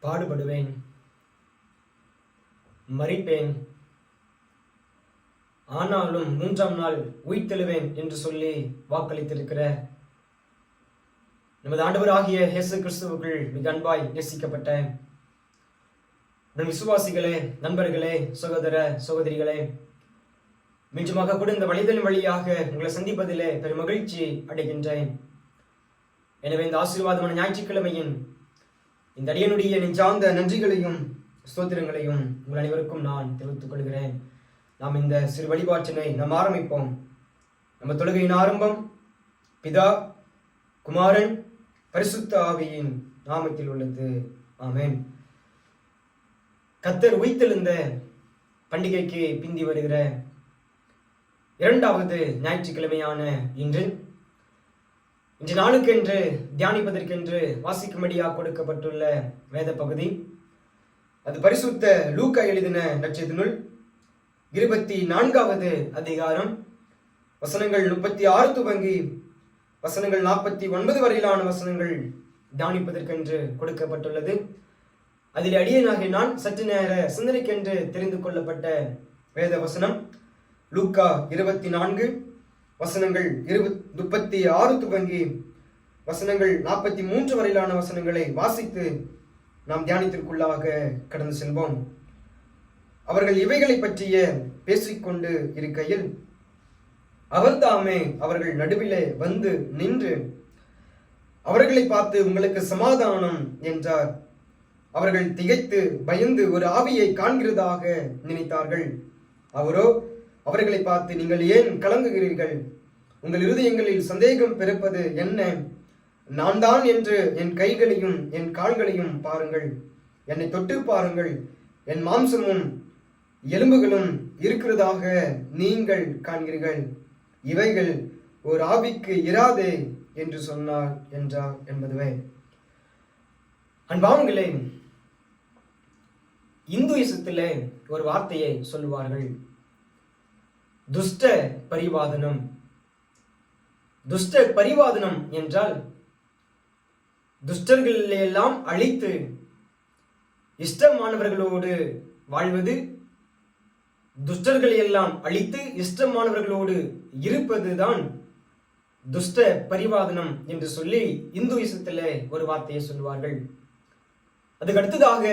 பாடுபடுவேன், மரிப்பேன், ஆனாலும் 3ஆம் நாள் உயிர்த்தெழுவேன் என்று சொல்லி வாக்களித்திருக்கிற நமது ஆண்டவராகிய இயேசு கிறிஸ்துவுக்குள் மிக அன்பாய் நேசிக்கப்பட்ட விசுவாசிகளே, நண்பர்களே, சகோதர சகோதரிகளே, மீண்டுமாக கூட இந்த வழிதலின் வழியாக உங்களை சந்திப்பதிலே பெரும் மகிழ்ச்சி அடைகின்றேன். எனவே இந்த ஆசீர்வாதமான ஞாயிற்றுக்கிழமையின் இந்த அடியனுடைய நெஞ்சார்ந்த நன்றிகளையும் ஸ்தோத்திரங்களையும் உங்கள் அனைவருக்கும் நான் தெரிவித்துக் கொள்கிறேன். நாம் இந்த சிறு வழிபாட்டினை நாம் ஆரம்பிப்போம். நம்ம தொழுகையின் ஆரம்பம் பிதா, குமாரன், பரிசுத்த ஆவியின் நாமத்தில் உள்ளது. ஆமென். கர்த்தர் உயிர்த்தெழுந்த பண்டிகைக்கு பிந்தி வருகிற 2வது ஞாயிற்றுக்கிழமையான இன்று நாளுக்கென்று தியானிப்பதற்கென்று வாசிக்கும்படியாக கொடுக்கப்பட்டுள்ள வேத பகுதி, அது பரிசுத்த லூக்கா எழுதின நற்செய்தி நூல் 24வது அதிகாரம் வசனங்கள் 36 துவங்கி வசனங்கள் 49 வரையிலான வசனங்கள் தியானிப்பதற்கென்று கொடுக்கப்பட்டுள்ளது. அதில் அடியேனாகிய நான் சற்று நேர சிந்தனைக்கென்று தெரிந்து கொள்ளப்பட்ட வேத வசனம் லூக்கா 24 வசனங்கள் 36 துவங்கி வசனங்கள் 43 வரையிலான வசனங்களை வாசித்து நாம் தியானத்திற்குள்ளாக கடந்து செல்வோம். அவர்கள் இவைகளை பற்றிய பேசிக்கொண்டு இருக்கையில் அவர் தாமே அவர்கள் நடுவிலே வந்து நின்று அவர்களை பார்த்து, உங்களுக்கு சமாதானம் என்றார். அவர்கள் திகைத்து பயந்து ஒரு ஆவியை காண்கிறதாக நினைத்தார்கள். அவரோ அவர்களை பார்த்து, நீங்கள் ஏன் கலங்குகிறீர்கள்? உங்கள் இருதயங்களில் சந்தேகம் பிறப்பது என்ன? நான் தான் என்று என் கைகளையும் என் கால்களையும் பாருங்கள். என்னை தொட்டு பாருங்கள். என் மாம்சமும் எலும்புகளும் இருக்கிறதாக நீங்கள் காண்கிறீர்கள். இவைகள் ஒரு ஆவிக்கு இராதே என்று சொன்னார் என்றார் என்பதுவே. அன்பானவர்களே, இந்துயிசத்திலே ஒரு வார்த்தையை சொல்லுவார்கள், துஷ்ட பரிவாதனம். துஷ்ட பரிவாதனம் என்றால் துஷ்டர்களெல்லாம் அழித்து இஷ்டமானவர்களோடு வாழ்வது, துஷ்டர்களை எல்லாம் அழித்து இஷ்டமானவர்களோடு இருப்பதுதான் துஷ்ட பரிவாதனம் என்று சொல்லி இந்துயிசத்திலே ஒரு வார்த்தையை சொல்வார்கள். அதுக்கு அடுத்ததாக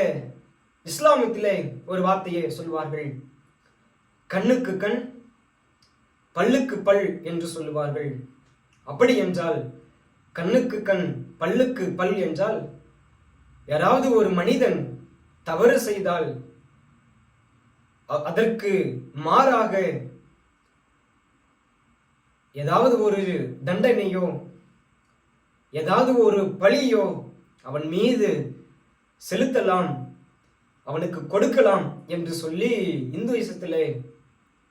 இஸ்லாமத்திலே ஒரு வார்த்தையை சொல்வார்கள், கண்ணுக்கு கண் பல்லுக்கு பல் என்று சொல்லுவார்கள். அப்படி என்றால் கண்ணுக்கு கண் பல்லுக்கு பல் என்றால் யாராவது ஒரு மனிதன் தவறு செய்தால் அதற்கு மாறாக ஏதாவது ஒரு தண்டனையோ ஏதாவது ஒரு பழியோ அவன் மீது செலுத்தலாம், அவனுக்கு கொடுக்கலாம் என்று சொல்லி இந்துயிசத்திலே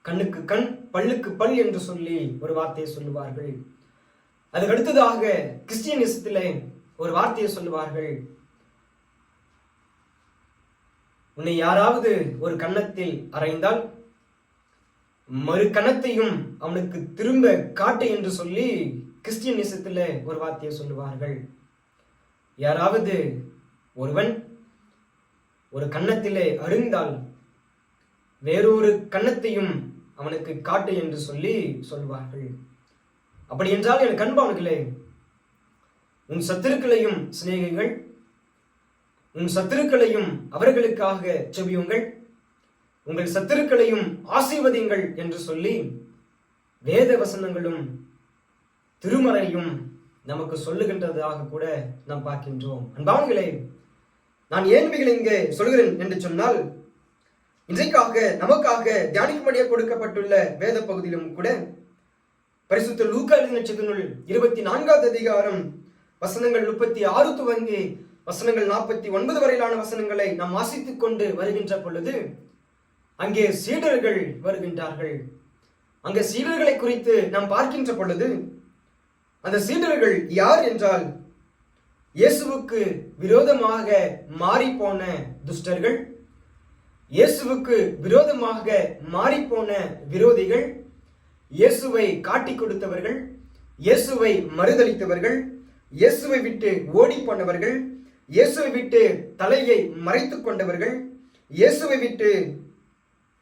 கண்ணுக்கு கண் பல்லுக்கு பல் என்று சொல்லி ஒரு வார்த்தையை சொல்லுவார்கள். அதுக்கு அடுத்ததாக கிறிஸ்டியனிசத்திலே ஒரு வார்த்தையை சொல்லுவார்கள், உன்னை யாராவது ஒரு கன்னத்தில் அறைந்தால் மறு கன்னத்தையும் அவனுக்கு திரும்ப காட்டு என்று சொல்லி கிறிஸ்டியனிசத்திலே ஒரு வார்த்தையை சொல்லுவார்கள். யாராவது ஒருவன் ஒரு கன்னத்திலே அருந்தால் வேறொரு கன்னத்தையும் அவனுக்கு காட்டு என்று சொல்லி சொல்வார்கள். அப்படி என்றால் என் அன்பானவர்களே, உன் சத்துருக்களையும் சிநேகிகள், உன் சத்துருக்களையும் அவர்களுக்காக செபியுங்கள், உங்கள் சத்துருக்களையும் ஆசீர்வதியுங்கள் என்று சொல்லி வேத வசனங்களும் திருமறையும் நமக்கு சொல்லுகின்றதாக கூட நாம் பார்க்கின்றோம். அன்பானவர்களே, நான் ஏன் இவைகளை இங்கே சொல்கிறேன் என்று சொன்னால், இன்றைக்காக நமக்காக தியானிக்கும்படியாக கொடுக்கப்பட்டுள்ள வேத பகுதியிலும் கூட பரிசுத்த லூக்கா எழுதின நற்செய்தி நூல் 24வது அதிகாரம் வசனங்கள் 36 துவங்கி வசனங்கள் 49 வரையிலான வசனங்களை நாம் வாசித்துக் கொண்டு வருகின்ற பொழுது அங்கே சீடர்கள் வருகின்றார்கள். அங்கே சீடர்களை குறித்து நாம் பார்க்கின்ற பொழுது அந்த சீடர்கள் யார் என்றால் இயேசுவுக்கு விரோதமாக மாறிப்போன துஷ்டர்கள், இயேசுவுக்கு விரோதமாக மாறிப்போன விரோதிகள், இயேசுவை காட்டிக் கொடுத்தவர்கள், இயேசுவை மறுதலித்தவர்கள், இயேசுவை விட்டு ஓடி போனவர்கள், இயேசுவை விட்டு தலையை மறைத்துக் கொண்டவர்கள், இயேசுவை விட்டு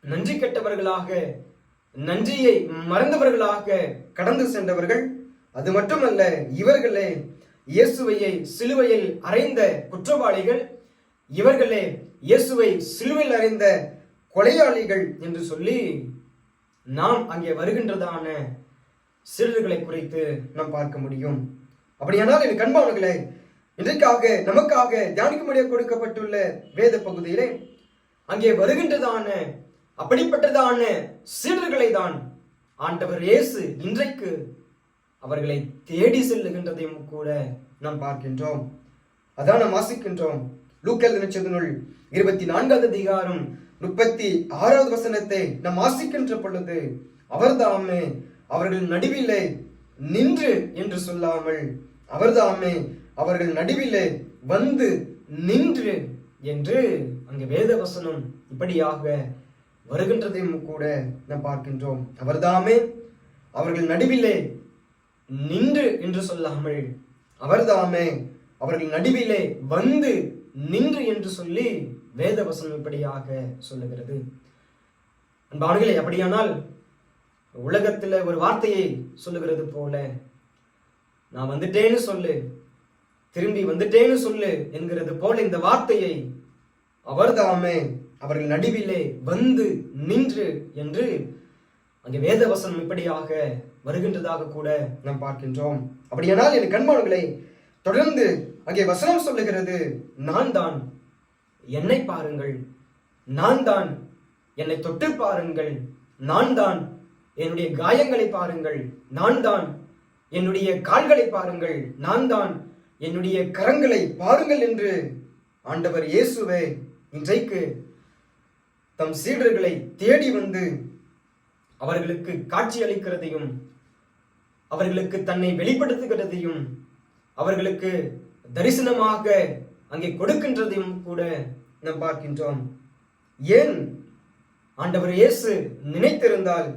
நன்றி கெட்டவர்களாக, நன்றியை மறந்தவர்களாக கடந்து சென்றவர்கள். அது மட்டுமல்ல, இவர்களே இயேசுவையை சிலுவையில் அறைந்த குற்றவாளிகள், இவர்களே இயேசுவை சிலுவையில் அறைந்த கொலையாளிகள் என்று சொல்லி நாம் அங்கே வருகின்றதான சீடர்களை குறித்து நாம் பார்க்க முடியும். அப்படியானால் என் அன்பானவர்களே, இன்றைக்காக நமக்காக தியானிக்கும்படியாக கொடுக்கப்பட்டுள்ள வேத பகுதியிலே அங்கே வருகின்றதான அப்படிப்பட்டதான சீடர்களை தான் ஆண்டவர் இயேசு இன்றைக்கு அவர்களை தேடி செல்லுகின்றதையும் கூட நாம் பார்க்கின்றோம். அதான் நாம் வாசிக்கின்றோம். லூக்கா எழுதின நூல் 24வது அதிகாரம் 36வது வசனத்தை நாம் வாசிக்கின்ற பொழுது, அவர்தாமே அவர்கள் நடுவிலே நின்று என்று சொல்லாமல், அவர்தாமே அவர்கள் நடுவிலே வந்து நின்று என்று அங்கு வேத வசனம் இப்படியாக வருகின்றதையும் கூட நாம் பார்க்கின்றோம். அவர்தாமே அவர்கள் நடுவிலே நின்று என்று சொல்லாமல், அவர்தாமே அவர்கள் நடுவிலே வந்து நின்று என்று சொல்லி வேத வசனம் இப்படியாக சொல்லுகிறது. அன்பானவர்களே, அப்படியானால் உலகத்துல ஒரு வார்த்தையை சொல்லுகிறது போல, நான் வந்துட்டேன்னு சொல்லு, திரும்பி வந்துட்டேன்னு சொல்லு என்கிறது போல இந்த வார்த்தையை அவர்தாமே அவர்கள் நடுவிலே வந்து நின்று என்று அங்கே வேத வசனம் இப்படியாக வருகின்றதாக கூட நாம் பார்க்கின்றோம். அப்படியானால் என் கண்மான்களை தொடர்ந்து அங்கே வசனம் சொல்லுகிறது, நான் தான், என்னை பாருங்கள், நான் தான், என்னை தொட்டு பாருங்கள், நான் தான், என்னுடைய காயங்களை பாருங்கள், நான் தான், என்னுடைய கால்களை பாருங்கள், நான் தான், என்னுடைய கரங்களை பாருங்கள் என்று ஆண்டவர் இயேசுவே இன்றைக்கு தம் சீடர்களை தேடி வந்து அவர்களுக்கு காட்சி அளிக்கிறதையும், அவர்களுக்கு தன்னை வெளிப்படுத்துகிறதையும், அவர்களுக்கு தரிசனமாக அங்கே கொடுக்கின்றதையும் கூட நாம் பார்க்கின்றோம். ஏன் ஆண்டவர் இயேசு நினைத்திருந்தால்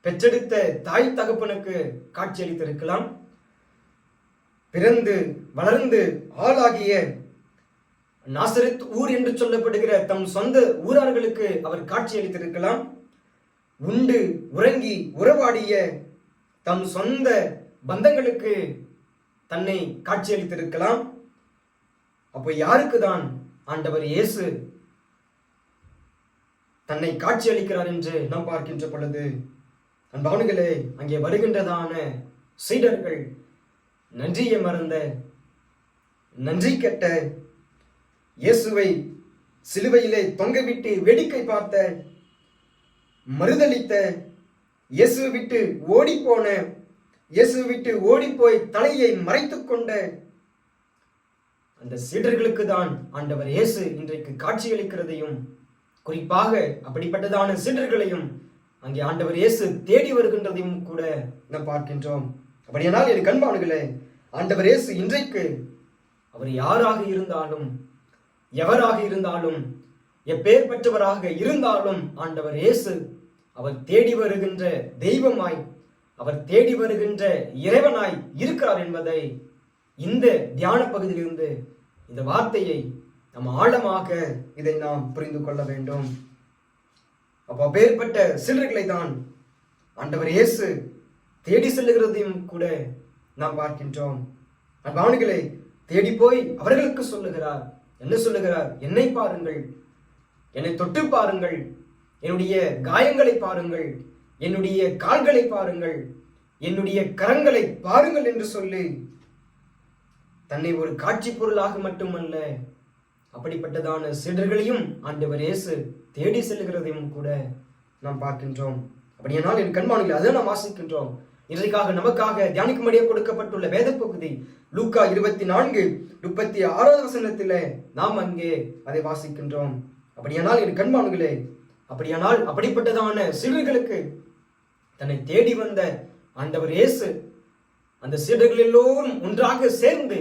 பெற்றெடுத்த தாய் தகப்பனுக்கு காட்சி அளித்திருக்கலாம், பிறந்து வளர்ந்து ஆளாகிய நாசரேத் ஊர் என்று சொல்லப்படுகிற தம் சொந்த ஊரார்களுக்கு அவர் காட்சி அளித்திருக்கலாம், உண்டு உறங்கி உறவாடிய தம் சொந்த பந்தங்களுக்கு தன்னை காட்சி அளித்திருக்கலாம். அப்போ யாருக்கு தான் ஆண்டவர் இயேசு தன்னை காட்சி அளிக்கிறார் என்று நாம் பார்க்கின்ற பொழுது, அன்பானவர்களே, அங்கே வருகின்றதான சீடர்கள் நன்றியை மறந்த, நன்றி கெட்ட, இயேசுவை சிலுவையிலே தொங்கவிட்டு வேடிக்கை பார்த்த, மறுதளித்த, இயேசுவை விட்டு ஓடிப்போன, இயேசுவை விட்டு ஓடிப்போய் தலையை மறைத்துக் கொண்ட அந்த சீடர்களுக்கு தான் ஆண்டவர் இயேசு இன்றைக்கு காட்சியளிக்கிறதையும், குறிப்பாக அப்படிப்பட்டதான சீடர்களையும் அங்கே ஆண்டவர் இயேசு தேடி வருகின்றதையும் கூட நாம் பார்க்கின்றோம். அப்படியானால் என் அன்பானவர்களே, ஆண்டவர் இயேசு இன்றைக்கு அவர் யாராக இருந்தாலும், எவராக இருந்தாலும், எப்பேர் பெற்றவராக இருந்தாலும், ஆண்டவர் இயேசு அவர் தேடி வருகின்ற தெய்வமாய், அவர் தேடி வருகின்ற இறைவனாய் இருக்கிறார் என்பதை இந்த தியான பகுதியிலிருந்து இந்த வார்த்தையை நாம் ஆழமாக இதை நாம் புரிந்து கொள்ள வேண்டும். அப்போ அப்பேற்பட்ட சிலர்களை தான் ஆண்டவர் இயேசு தேடி செல்லுகிறதையும் கூட நாம் பார்க்கின்றோம். அன்பானவர்களே, தேடி போய் அவர்களுக்கு சொல்லுகிறார், என்ன சொல்லுகிறார்? என்னை பாருங்கள், என்னை தொட்டு பாருங்கள், என்னுடைய காயங்களை பாருங்கள், என்னுடைய கால்களை பாருங்கள், என்னுடைய கரங்களை பாருங்கள் என்று சொல்லி தன்னை ஒரு காட்சி பொருளாக மட்டுமல்ல, அப்படிப்பட்டதான சீடர்களையும் ஆண்டவர் இயேசு தேடி செல்லுகிறதையும் கூட நாம் பார்க்கின்றோம். அப்படியானால் என் கண்மானில் அதை நாம் வாசிக்கின்றோம். இன்றைக்காக நமக்காக தியானிக்கும்படியாக கொடுக்கப்பட்டுள்ள வேத பகுதி லூக்கா 24:36 வசனத்திலே நாம் அங்கே அதை வாசிக்கின்றோம். அப்படியானால் என் கண்மான்களே, அப்படியானால் அப்படிப்பட்டதான சீடர்களுக்கு தன்னை தேடி வந்த ஆண்டவர் இயேசு அந்த சீடர்கள் எல்லோரும் ஒன்றாக சேர்ந்து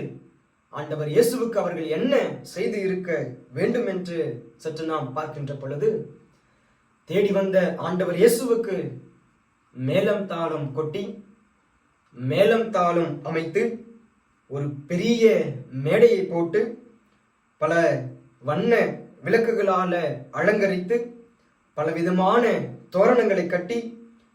ஆண்டவர் இயேசுவுக்கு அவர்கள் என்ன செய்து இருக்க வேண்டும் என்று சற்று நாம் பார்க்கின்ற பொழுது, தேடி வந்த ஆண்டவர் இயேசுவுக்கு மேளம் தாளம் கொட்டி, மேளம் தாளம் அமைத்து, ஒரு பெரிய மேடையை போட்டு, பல வண்ண விளக்குகளால அலங்கரித்து பலவிதமான தோரணங்களை கட்டி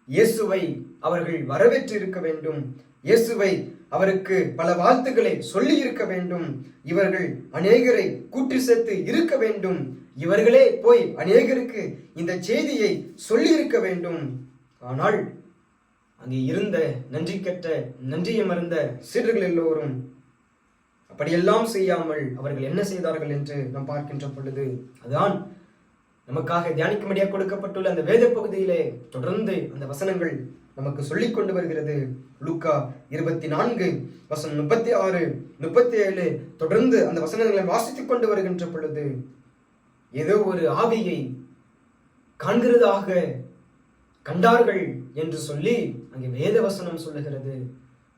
இயேசுவை அவர்கள் வரவேற்று இருக்க வேண்டும். இயேசுவை அவருக்கு பல வாழ்த்துக்களை சொல்லி இருக்க வேண்டும். இவர்கள் அநேகரை கூட்டி சேர்த்து இருக்க வேண்டும். இவர்களே போய் அநேகருக்கு இந்த செய்தியை சொல்லி இருக்க வேண்டும். ஆனால் அங்கே இருந்த நன்றி கெட்ட நன்றியை மறந்த சீடர்கள் எல்லோரும் அப்படியெல்லாம் செய்யாமல் அவர்கள் என்ன செய்தார்கள் என்று நாம் பார்க்கின்ற பொழுது, அதான் நமக்காக தியானிக்கும்படியாக கொடுக்கப்பட்டுள்ள அந்த வேத பகுதியிலே தொடர்ந்து அந்த வசனங்கள் நமக்கு சொல்லிக் கொண்டு வருகிறது. லூக்கா 24:36-37 தொடர்ந்து அந்த வசனங்களை வாசித்துக் கொண்டு வருகின்ற பொழுது, ஏதோ ஒரு ஆவியை காண்கிறதாக கண்டார்கள் என்று சொல்லி அங்கே வேத வசனம் சொல்லுகிறது.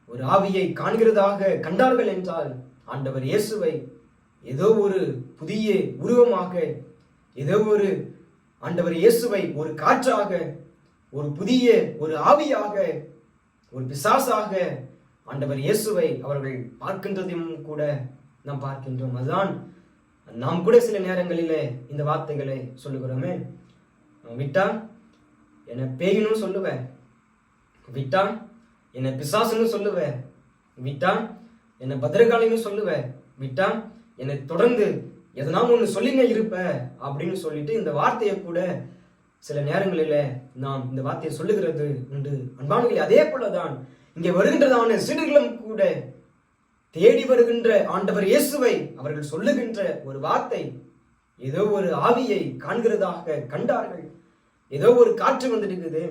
ஒரு ஆவியை காண்கிறதாக கண்டார்கள் என்றால் ஆண்டவர் இயேசுவை ஏதோ ஒரு புதிய உருவமாக, ஏதோ ஒரு ஆண்டவர் இயேசுவை ஒரு காற்றாக, ஒரு புதிய ஒரு ஆவியாக, ஒரு பிசாசாக ஆண்டவர் இயேசுவை அவர்கள் பார்க்கின்றதையும் கூட நாம் பார்க்கின்றோம். அதுதான் நாம் கூட சில நேரங்களிலே இந்த வார்த்தைகளை சொல்லுகிறோமே, விட்டா என்னை பேயின்னு சொல்லுவேன், விட்டா என்னை பிசாசுன்னு சொல்லுவேன், விட்டா என்னை பத்திரகாளின்னு சொல்லுவேன், விட்டா என்னை தொடர்ந்து எதனா ஒன்று சொல்லிங்க இருப்ப அப்படின்னு சொல்லிட்டு இந்த வார்த்தையை கூட சில நேரங்களில நாம் இந்த வார்த்தையை சொல்லுகிறது உண்டு. அன்பானவர்களே, அதே போலதான் இங்கே வருகின்றதான சீடர்களும் கூட தேடி வருகின்ற ஆண்டவர் இயேசுவை அவர்கள் சொல்லுகின்ற ஒரு வார்த்தை, ஏதோ ஒரு ஆவியை காண்கிறதாக கண்டார்கள், ஏதோ ஒரு காற்று வந்துருக்குது,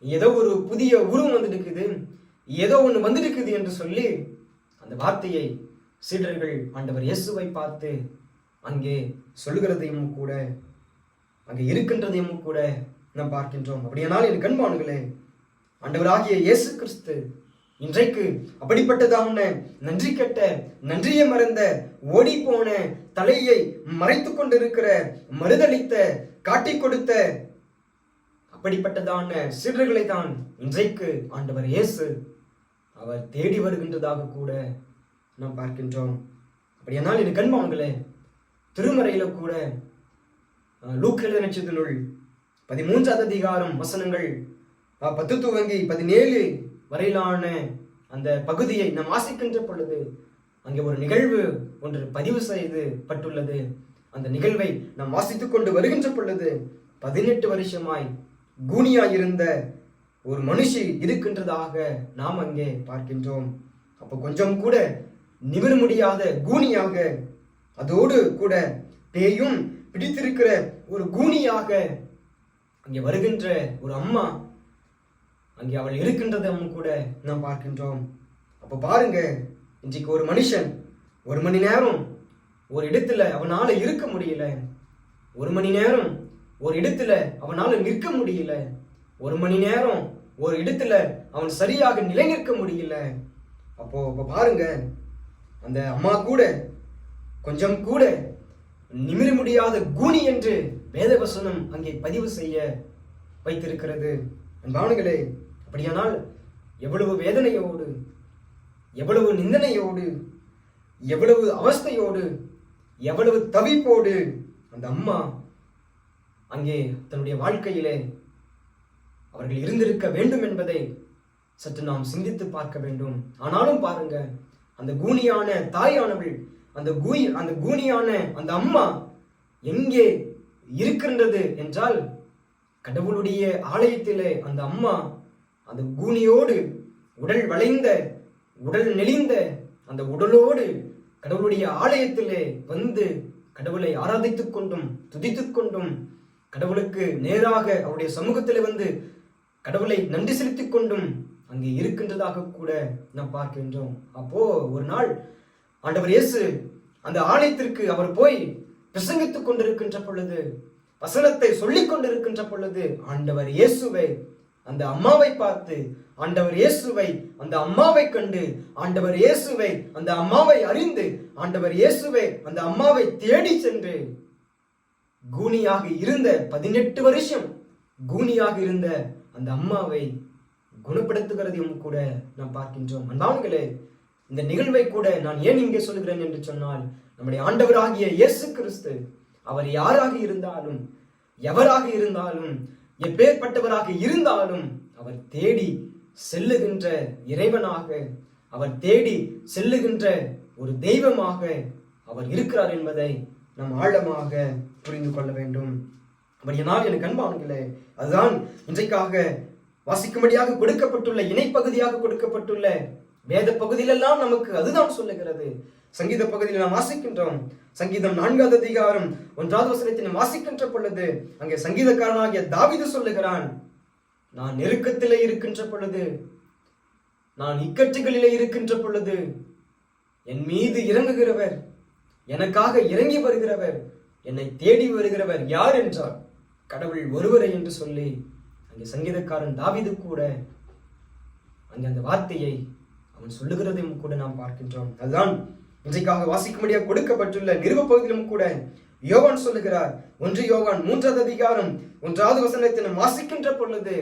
ஏதோ ஒரு புதிய உருவம் வந்துருக்குது, ஏதோ ஒன்று வந்துருக்குது என்று சொல்லி அந்த வார்த்தையை சீடர்கள் ஆண்டவர் இயேசுவை பார்த்து அங்கே சொல்லுகிறதையும் கூட, அங்கே இருக்கின்றதையும் கூட நாம் பார்க்கின்றோம். அப்படியானால் என் கண்பானுகளே, ஆண்டவராகிய இயேசு கிறிஸ்து இன்றைக்கு அப்படிப்பட்டதான நன்றி கெட்ட நன்றியை மறந்த ஓடி போன தலையை மறைத்து கொண்டிருக்கிற மறுதளித்த காட்டிக் கொடுத்த அப்படிப்பட்டதான சீடர்களை தான் இன்றைக்கு ஆண்டவர் இயேசு அவர் தேடி வருகின்றதாக கூட நாம் பார்க்கின்றோம். அப்படியானால் என் கண்பான்களே, திருமறையில கூட லூக்கா எழுதின நூல் 13வது அதிகாரம் வசனங்கள் 10 துவங்கி 17 வரையிலான அந்த பகுதியை நாம் வாசிக்கின்ற பொழுது அங்கே ஒரு நிகழ்வு ஒன்று பதிவு செய்து பட்டுள்ளது. அந்த நிகழ்வை நாம் வாசித்துக் கொண்டு வருகின்ற பொழுது 18 வருஷமாய் கூனியாயிருந்த ஒரு மனுஷி இருக்கின்றதாக நாம் அங்கே பார்க்கின்றோம். அப்போ கொஞ்சம் கூட நிமிர முடியாத கூனியாக, அதோடு கூட பேயும் பிடித்திருக்கிற ஒரு கூனியாக அங்கே வருகின்ற ஒரு அம்மா, அங்கே அவள் இருக்கின்றதும் கூட நாம் பார்க்கின்றோம். அப்ப பாருங்க, இன்றைக்கு ஒரு மனுஷன் 1 மணி நேரம் ஒரு இடத்துல அவனால இருக்க முடியல, 1 மணி நேரம் ஒரு இடத்துல அவனால நிற்க முடியல, 1 மணி நேரம் ஒரு இடத்துல அவன் சரியாக நிலை நிற்க முடியல. அப்போ பாருங்க, அந்த அம்மா கூட கொஞ்சம் கூட நிமிர முடியாத கூனி என்று வேதவசனம் அங்கே பதிவு செய்ய வைத்திருக்கிறது. அன்பானவர்களே, அப்படியானால் எவ்வளவு வேதனையோடு, எவ்வளவு நிந்தனையோடு, எவ்வளவு அவஸ்தையோடு, எவ்வளவு தவிப்போடு அந்த அம்மா அங்கே தன்னுடைய வாழ்க்கையிலே அவர்கள் இருந்திருக்க வேண்டும் என்பதை சற்று நாம் சிந்தித்து பார்க்க வேண்டும். ஆனாலும் பாருங்க, அந்த கூனியான தாயானவள், அந்த கூனியான அந்த அம்மா எங்கே இருக்கின்றது என்றால், கடவுளுடைய ஆலயத்திலே அந்த அம்மா அந்த கூனியோடு, உடல் வளைந்த, உடல் நெளிந்த அந்த உடலோடு கடவுளுடைய ஆலயத்திலே வந்து கடவுளை ஆராதித்துக் கொண்டும் துதித்துக் கொண்டும், கடவுளுக்கு நேராக அவருடைய சமூகத்தில் வந்து கடவுளை நன்றி செலுத்திக் கொண்டும் அங்கே இருக்கின்றதாக கூட நாம் பார்க்கின்றோம். அப்போ ஒரு நாள் ஆண்டவர் இயேசு அந்த ஆலயத்திற்கு அவர் போய் பிரசங்கித்துக் கொண்டிருக்கின்ற பொழுது, வசனத்தை சொல்லிக் கொண்டிருக்கின்ற பொழுது, ஆண்டவர் இயேசுவை அந்த அம்மாவை பார்த்து, ஆண்டவர் இயேசுவை அந்த அம்மாவை கண்டு, ஆண்டவர் இயேசுவை அந்த அம்மாவை அறிந்து, ஆண்டவர் இயேசுவை அந்த அம்மாவை தேடி சென்று கூனியாக இருந்த 18 வருஷம் கூனியாக இருந்த அந்த அம்மாவை குணப்படுத்துகிறதையும் கூட நாம் பார்க்கின்றோம். அன்பானவர்களே, இந்த நிகழ்வை கூட நான் ஏன் இங்கே சொல்கிறேன் என்று சொன்னால், நம்முடைய ஆண்டவராகிய இயேசு கிறிஸ்து அவர் யாராக இருந்தாலும், எவராக இருந்தாலும், எப்பேற்பட்டவராக இருந்தாலும் அவர் தேடி செல்லுகின்ற இறைவனாக, அவர் தேடி செல்லுகின்ற ஒரு தெய்வமாக அவர் இருக்கிறார் என்பதை நாம் ஆழமாக புரிந்து கொள்ள வேண்டும். அப்படியானால் எனக்கு அன்பானவர்களே, அதுதான் இன்றைக்காக வாசிக்கும்படியாக கொடுக்கப்பட்டுள்ள இணைப்பகுதியாக கொடுக்கப்பட்டுள்ள வேத பகுதியிலெல்லாம் நமக்கு அதுதான் சொல்லுகிறது. சங்கீத பகுதியில் நாம் வாசிக்கின்றோம். சங்கீதம் 4வது அதிகாரம் 1வது வசனத்தை நாம் வாசிக்கின்ற பொழுது அங்கே சங்கீதக்காரனாகிய தாவீது சொல்லுகிறான், நான் நெருக்கத்திலே இருக்கின்ற பொழுது, நான் இக்கட்டுகளிலே இருக்கின்ற பொழுது என் மீது இறங்குகிறவர், எனக்காக இறங்கி வருகிறவர், என்னை தேடி வருகிறவர் யார் என்றார், கடவுள் ஒருவரை என்று சொல்லி அங்கே சங்கீதக்காரன் தாவீது கூட அங்கே அந்த வார்த்தையை அவன் சொல்லுகிறதையும் கூட நாம் பார்க்கின்றோம். அதுதான் இன்றைக்காக வாசிக்கும்படியாக கொடுக்கப்பட்டுள்ள நிருப பகுதியிலும் கூட யோவான் சொல்லுகிறார். 1 யோவான் 3வது அதிகாரம் 1வது வசனத்தை நாம் வாசிக்கின்ற பொழுது,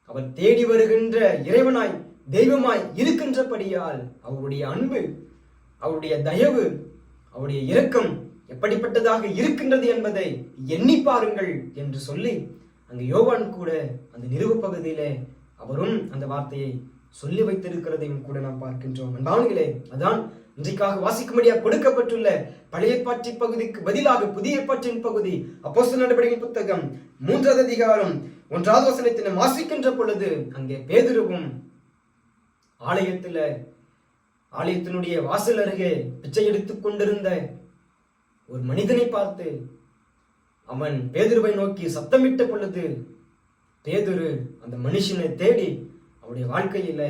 அவர் தேடி வருகின்ற இறைவனாய் தெய்வமாய் இருக்கின்றபடியால் அவருடைய அன்பு, அவருடைய தயவு, அவருடைய இரக்கம் எப்படிப்பட்டதாக இருக்கின்றது என்பதை எண்ணி பாருங்கள் என்று சொல்லி அங்கு யோவான் கூட அந்த நிருப பகுதியிலே அவரும் அந்த வார்த்தையை சொல்லி வைத்திருக்கிறதையும் கூட நாம் பார்க்கின்றோம். அன்பானவர்களே, அதான் இன்றைக்காக வாசிக்கும்படியாக கொடுக்கப்பட்டுள்ள பழைய ஏற்பாட்டு பகுதிக்கு பதிலாக புதிய ஏற்பாட்டின் பகுதி அப்போஸ்தலர் நடவடிக்கையின் புத்தகம் 3வது அதிகாரம் 1வது வசனத்தை வாசிக்கின்ற பொழுது அங்கே பேதுருவும் ஆலயத்தினுடைய வாசல் அருகே பிச்சை எடுத்துக் கொண்டிருந்த ஒரு மனிதனை பார்த்து அவன் பேதுருவை நோக்கி சத்தமிட்ட பொழுது, பேதுரு அந்த மனுஷனை தேடி அவருடைய வாழ்க்கையில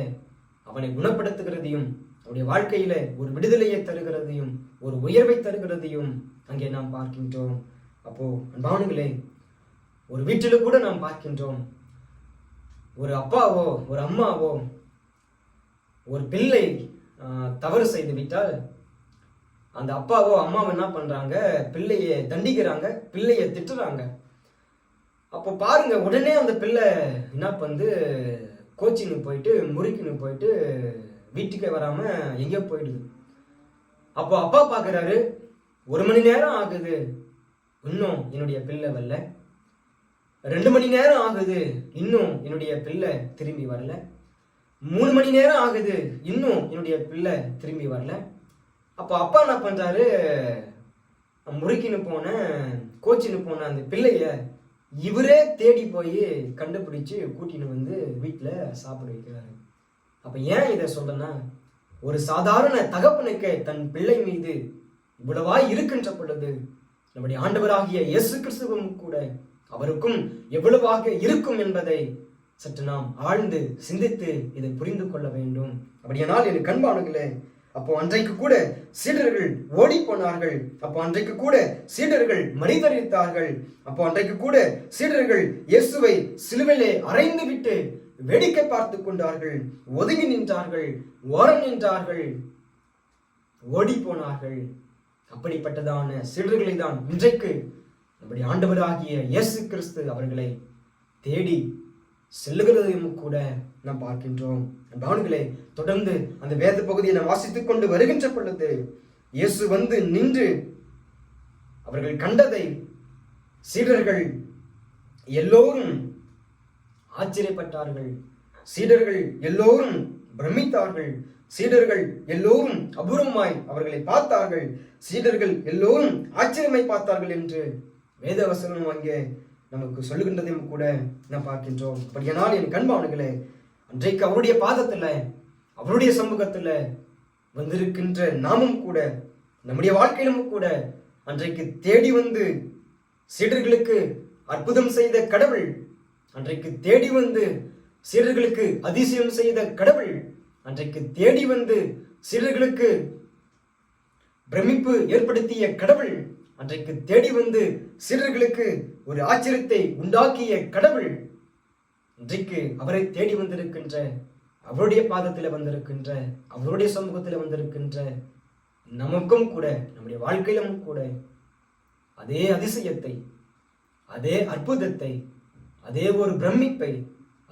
அவனை குணப்படுத்துகிறதையும், அவருடைய வாழ்க்கையில ஒரு விடுதலையை தருகிறதையும், ஒரு உயர்வை தருகிறதையும் அங்கே நாம் பார்க்கின்றோம். அப்போ அன்பானுங்களே, ஒரு வீட்டில் கூட நாம் பார்க்கின்றோம், ஒரு அப்பாவோ ஒரு அம்மாவோ ஒரு பிள்ளை தவறு செய்து விட்டால் அந்த அப்பாவோ அம்மாவோ என்ன பண்றாங்க, பிள்ளையை தண்டிக்கிறாங்க, பிள்ளையை திட்டுறாங்க. அப்போ பாருங்க, உடனே அந்த பிள்ளை என்ன பண்ணுது, கோச்சிங்கு போயிட்டு முறுக்கின்னு போயிட்டு வீட்டுக்கே வராம எங்கேயோ போயிடுது. அப்போ அப்பா பார்க்குறாரு, 1 மணி நேரம் ஆகுது, இன்னும் என்னுடைய பிள்ளை வரல. 2 மணி நேரம் ஆகுது, இன்னும் என்னுடைய பிள்ளை திரும்பி வரல. 3 மணி நேரம் ஆகுது, இன்னும் என்னுடைய பிள்ளை திரும்பி வரல. அப்போ அப்பா என்ன பண்றாரு, முறுக்கின்னு போன கோச்சின்னு போன அந்த பிள்ளைய இவரே தேடி போய் கண்டுபிடிச்சு கூட்டின்னு வந்து வீட்டில் சாப்பிட வைக்கிறாரு. அப்ப ஏன் இதை சொல்றேன்னா, ஒரு சாதாரண தகப்பனுக்கு தன் பிள்ளை மீது இவ்வளவாய் இருக்கின்ற பொழுது நம்முடைய ஆண்டவராகிய இயேசு கிறிஸ்துவும் கூட அவருக்கும் எவ்வளவாக இருக்கும் என்பதை சற்று நாம் ஆழ்ந்து சிந்தித்து இதை புரிந்து கொள்ள வேண்டும். அப்படியானால் எனக்கு அன்பானவர்களே, அப்போ அன்றைக்கு கூட சீடர்கள் ஓடி போனார்கள். அப்போ அன்றைக்கு கூட சீடர்கள் மரித்தரித்தார்கள். அப்போ அன்றைக்கு கூட சீடர்கள் இயேசுவை சிலுவையிலே அறைந்து விட்டு வேடிக்கை பார்த்து கொண்டார்கள், ஒதுங்கி நின்றார்கள், ஓரம் நின்றார்கள், ஓடி போனார்கள். அப்படிப்பட்டதான சீடர்களை தான் இன்றைக்கு நம்முடைய ஆண்டவராகிய இயேசு கிறிஸ்து அவர்களை தேடி செல்லுகிறதையும் கூட நாம் பார்க்கின்றோம். அன்பானவர்களே, தொடர்ந்து அந்த வேத பகுதியை நாம் வாசித்துக் கொண்டு வருகின்ற பொழுது இயேசு வந்து நின்று அவர்கள் கண்டதை சீடர்கள் எல்லோரும் ஆச்சரியப்பட்டார்கள். சீடர்கள் எல்லோரும் பிரமித்தார்கள். சீடர்கள் எல்லோரும் அபூர்வமாய் அவர்களை பார்த்தார்கள். சீடர்கள் எல்லோரும் ஆச்சரியமாய் பார்த்தார்கள் என்று வேதவசனம் அங்கே நமக்கு சொல்லுகின்றதையும் கூட நாம் பார்க்கின்றோம். அப்படியானால் என் அன்பானவர்களே, அன்றைக்கு அவருடைய பாதத்துல அவருடைய சமூகத்துல வந்திருக்கின்ற நாமும் கூட நம்முடைய வாழ்க்கையிலும் கூட அன்றைக்கு தேடி வந்து சீடர்களுக்கு அற்புதம் செய்த கடவுள், அன்றைக்கு தேடி வந்து சீடர்களுக்கு அதிசயம் செய்த கடவுள், அன்றைக்கு தேடி வந்து சீடர்களுக்கு பிரமிப்பு ஏற்படுத்திய கடவுள், அன்றைக்கு தேடி வந்து சீடர்களுக்கு ஒரு ஆச்சரியத்தை உண்டாக்கிய கடவுள், இன்றைக்கு அவரை தேடி வந்திருக்கின்ற, அவருடைய பாதத்தில் வந்திருக்கின்ற, அவருடைய சமூகத்தில் வந்திருக்கின்ற நமக்கும் கூட நம்முடைய வாழ்க்கையிலும் கூட அதே அதிசயத்தை, அதே அற்புதத்தை, அதே ஒரு பிரமிப்பை,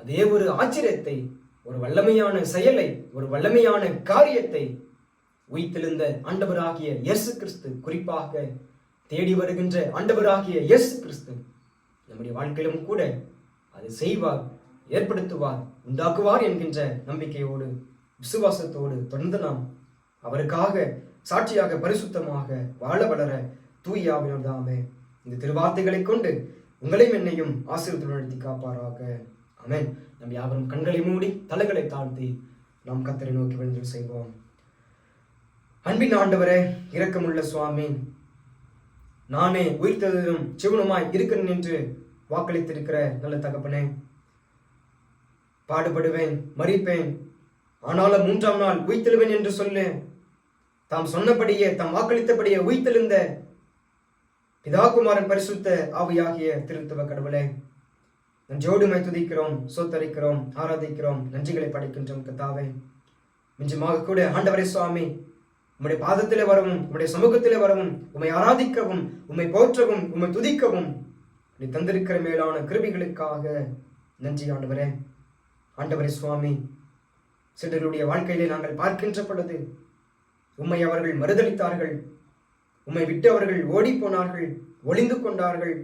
அதே ஒரு ஆச்சரியத்தை, ஒரு வல்லமையான செயலை, ஒரு வல்லமையான காரியத்தை உயிர்த்தெழுந்த ஆண்டவராகிய இயேசு கிறிஸ்து, குறிப்பாக தேடி வருகின்ற ஆண்டவராகிய இயேசு கிறிஸ்து நம்முடைய வாழ்க்கையிலும் கூட அதை செய்வார், ஏற்படுத்துவார், உண்டாக்குவார் என்கின்ற நம்பிக்கையோடு, விசுவாசத்தோடு தொடர்ந்து நாம் அவருக்காக சாட்சியாக பரிசுத்தமாக வாழ வளர தூய ஆவியானவர் தாமே இந்த திருவார்த்தைகளை கொண்டு உங்களையும் என்னையும் ஆசீர்வாதத்துடன் நடத்தி காப்பாராக. ஆமென். நம் யாவரும் கண்களை மூடி தலைகளை தாழ்த்தி நாம் கர்த்தரை நோக்கி வேண்டுதல் செய்வோம். அன்பின் ஆண்டவரே, இரக்கமுள்ள சுவாமி, நானே உயிர்த்தெழுதலும் ஜீவனுமாய் இருக்கிறேன் என்று வாக்களித்திருக்கிற நல்ல தகப்பனே, பாடுபடுவேன், மரிப்பேன், ஆனாலும் 3ஆம் நாள் உயிர்த்தெழுவேன் என்று சொல்லு தாம் சொன்னபடியே, தாம் வாக்களித்தபடியே உயிர்த்தெழுந்த பிதாகுமாரன் பரிசுத்த ஆவியாகிய திருத்துவ கடவுளே, நன்றோடுமை துதிக்கிறோம், சோத்தரிக்கிறோம், ஆராதிக்கிறோம், நன்றிகளை படைக்கின்றோம். கர்த்தாவே, மிஞ்சமாக கூட ஆண்டவரே சுவாமி, உம்முடைய பாதத்திலே வரவும், உம்முடைய சமூகத்திலே வரவும், உம்மை ஆராதிக்கவும், உம்மை போற்றவும், உம்மை துதிக்கவும் நீ தந்திருக்கிற மேலான கிருபைகளுக்காக நன்றி ஆண்டவரே. ஆண்டவரே சுவாமி, சிலருடைய வாழ்க்கையிலே நாங்கள் பார்க்கின்ற பொழுது உம்மை அவர்கள் மறுதளித்தார்கள், உம்மை விட்டு அவர்கள் ஓடி போனார்கள், ஒளிந்து கொண்டார்கள்,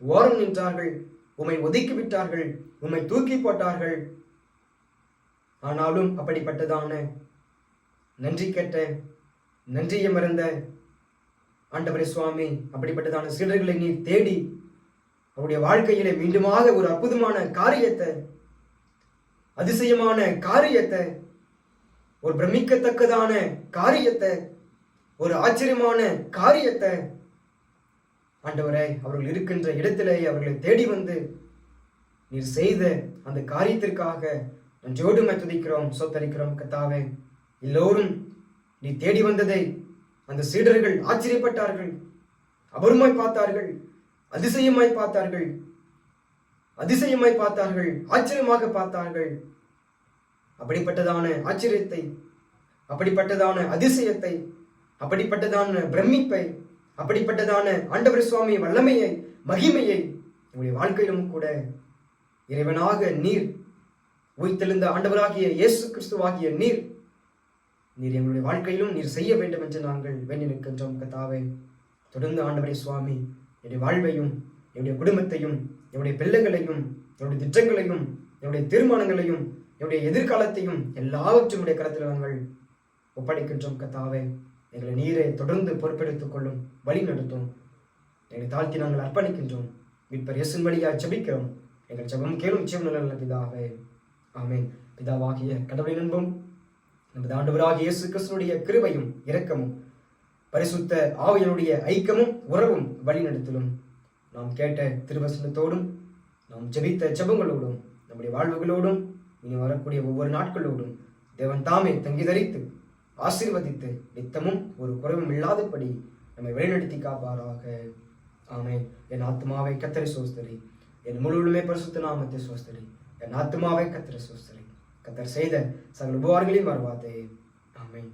ஓரம் நின்றார்கள், உம்மை ஒதுக்கி விட்டார்கள், உம்மை தூக்கி போட்டார்கள். ஆனாலும் அப்படிப்பட்டதான நன்றி கேட்ட, நன்றியை மறந்த ஆண்டவரே சுவாமி, அப்படிப்பட்டதான சீடர்களை நீர் தேடி அவருடைய வாழ்க்கையிலே மீண்டுமாக ஒரு அற்புதமான காரியத்தை, அதிசயமான காரியத்தை, ஒரு பிரமிக்கத்தக்கதான காரியத்தை, ஒரு ஆச்சரியமான காரியத்தை ஆண்டவரே அவர்கள் இருக்கின்ற இடத்திலே அவர்களை தேடி வந்து நீர் செய்த அந்த காரியத்திற்காக நன்றோடுமை துதிக்கிறோம், சோத்தரிக்கிறோம். கர்த்தாவே, எல்லோரும் நீ தேடி வந்ததை அந்த சீடர்கள் ஆச்சரியப்பட்டார்கள், அபூர்வமாய் பார்த்தார்கள், அதிசயமாய் பார்த்தார்கள், அதிசயமாய் பார்த்தார்கள், ஆச்சரியமாக பார்த்தார்கள். அப்படிப்பட்டதான ஆச்சரியத்தை, அப்படிப்பட்டதான அதிசயத்தை, அப்படிப்பட்டதான பிரமிப்பை, அப்படிப்பட்டதான ஆண்டவர் சுவாமி வல்லமையை, மகிமையை உங்களுடைய வாழ்க்கையிலும் கூட இறைவனாக நீர், உயிர்த்தெழுந்த ஆண்டவராகிய இயேசு கிறிஸ்துவாகிய நீர் எங்களுடைய வாழ்க்கையிலும் நீர் செய்ய வேண்டும் என்று நாங்கள் வேண்டி நிற்கின்றோம். கர்த்தாவே, தொடர்ந்து ஆண்டவரே சுவாமி, என்னுடைய வாழ்வையும், என்னுடைய குடும்பத்தையும், என்னுடைய பிள்ளைகளையும், என்னுடைய திட்டங்களையும், என்னுடைய தீர்மானங்களையும், என்னுடைய எதிர்காலத்தையும் எல்லாவற்றும் உடைய கரத்தில் நாங்கள் ஒப்படைக்கின்றோம். கர்த்தாவே, எங்களை நீரை தொடர்ந்து பொறுப்பெடுத்துக் கொள்ளும், வழி நடத்தும். எங்களை தாழ்த்தி நாங்கள் அர்ப்பணிக்கின்றோம். மீட்பர் இயேசுவின் வழியாக ஜெபிக்கிறோம். எங்கள் ஜெபம் கேளும் ஜீவனுள்ள பிதாவே. ஆமென். பிதாவாகிய கடவுளின் அன்பும் நமது ஆண்டவராகிய இயேசு கிறிஸ்துவினுடைய கிருபையும் இரக்கமும் பரிசுத்த ஆவியினுடைய ஐக்கியமும் உறவும் வழிநடத்தலும் நாம் கேட்ட திருவசனத்தோடும், நாம் ஜெபித்த ஜெபங்களோடும், நம்முடைய வாழ்வுகளோடும், இனி வரக்கூடிய ஒவ்வொரு நாட்களோடும் தேவன் தாமே தங்கி தரித்து ஆசீர்வதித்து நித்தமும் ஒரு குறைவும் இல்லாதபடி நம்மை வழிநடத்தி காப்பாராக. ஆமென். என் ஆத்மாவை கர்த்தரை சோஸ்தரி, என் முழுவதுமே பரிசுத்த நாமத்தை சோஸ்தரி. என் ஆத்மாவை கர்த்தரை சோஸ்தரி. கர்த்தர் செய்த சகல உபகாரங்களையும் மறவாதே. ஆமென்.